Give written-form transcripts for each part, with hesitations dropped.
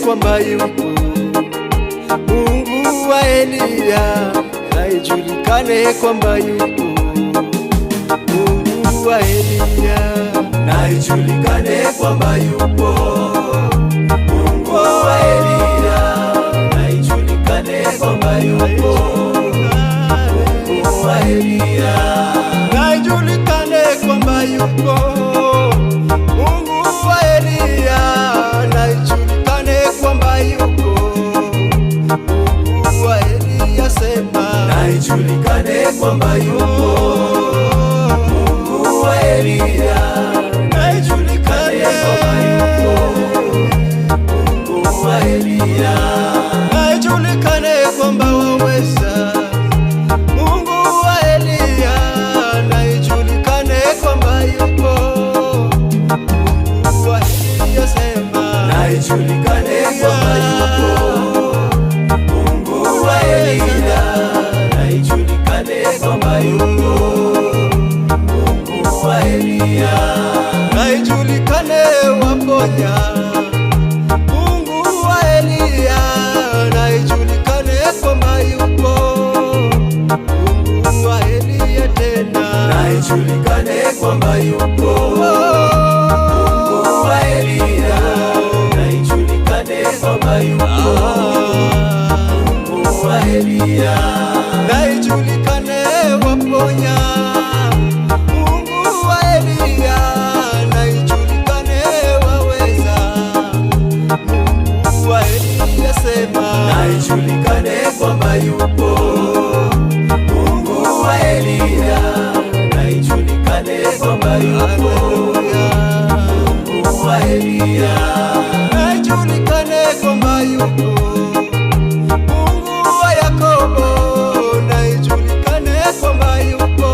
kwamba yupo Mungu wa Eliya, na ijulikane kwamba yupo Mungu wa Eliya, na ijulikane kwamba yupo Mungu wa Eliya, na ijulikane kwamba yupo Mungu wa Eliya, na ijulikane kwamba yupo Mungu wa Eliya, na ijulikane kwamba yupo Mungu wa Eliya, sema na ijulikane kwamba yupo Mungu wa Eliya, na ijulikane kwamba yupo Mungu wa Eliya, na ijulikane kwamba waweza Mungu wa Eliya, na ijulikane kwamba yupo Mungu wa Eliya, sema na ijulikane kwamba yupo Mungu wa Eliya, na ijulikane kwamba yupo Mungu wa Eliya, na ijulikane waponya Mungu wa Eliya, na ijulikane kwamba yupo Mungu wa Eliya tena, na ijulikane kwamba yupo Mungu wa Eliya, na ijulikane kwamba yupo Mungu wa Eliya, na ijulikane waponya Mungu wa Eliya, na ijulikane waweza Mungu wa Eliya, sema na ijulikane kwamba yupo Mungu wa Eliya, na ijulikane kwamba yupo Mungu wa Eliya, na ijulikane kwamba yupo Mungu wa Yakobo, na ijulikane kwamba yupo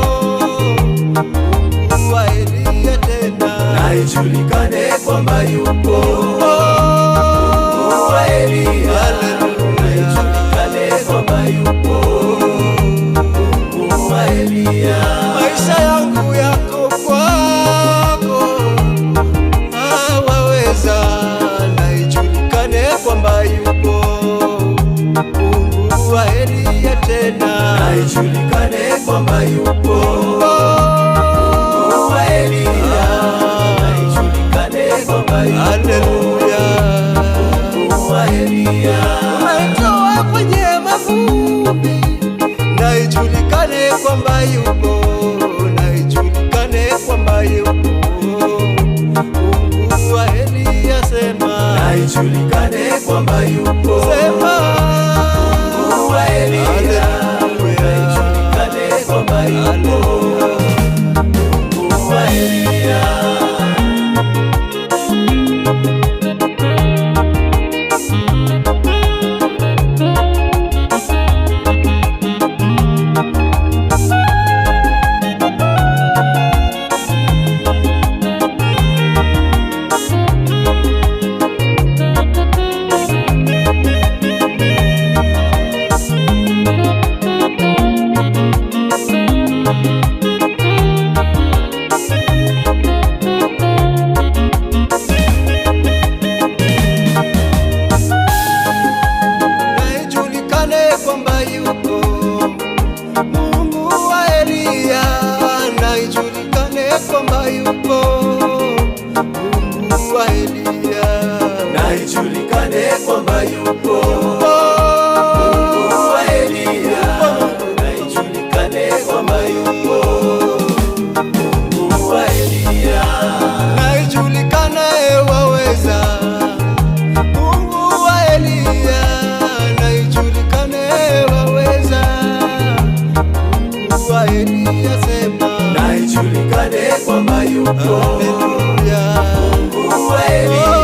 Mungu wa Eliya tena, na ijulikane kwamba yupo Mungu wa Eliya, na ijulikane kwamba yupo Mungu wa Eliya, maisha yangu yako kwako, waweza, na ijulikane kwamba yupo Mungu wa Eliya tena, na ijulikane kwamba yupo Mungu wa Eliya, na ijulikane kwamba yupo haleluya. Mungu wa Eliya, Umetoa kwenye mavumbi, na ijulikane kwamba yupo, na ijulikane kwamba yupo Mungu wa Eliya, sema na ijulikane kwamba yupo sema Mungu wa Eliya, na ijulikane kwamba yupo Mungu wa Eliya. na ijulikane kwamba yupo Mungu wa Eliya, na ijulikane kwamba yupo Mungu wa Eliya, Na ijulikane kwamba yupo Mungu wa Eliya, na ijulikane kwamba yupo Mungu wa Eliya, na ijulikane waweza Mungu wa Eliya, na ijulikane waweza Mungu wa Eliya, sema na ijulikane kwamba yupo haleluya. Mungu wa Eliya,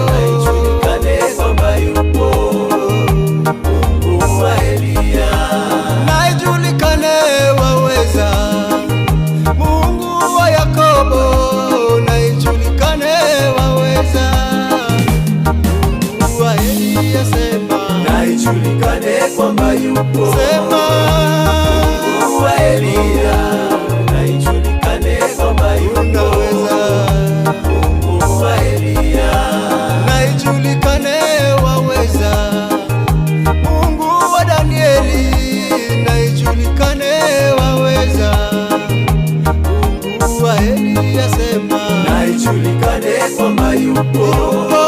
na ijulikane kwamba yupo Mungu wa Eliya, na ijulikane waweza Mungu wa Yakobo, na ijulikane waweza Mungu wa Eliya, sema na ijulikane kwamba yupo sema Mungu wa Eliya, na ijulikane kwamba yupo unaweza, Mungu wa Eliya, na ijulikane yupo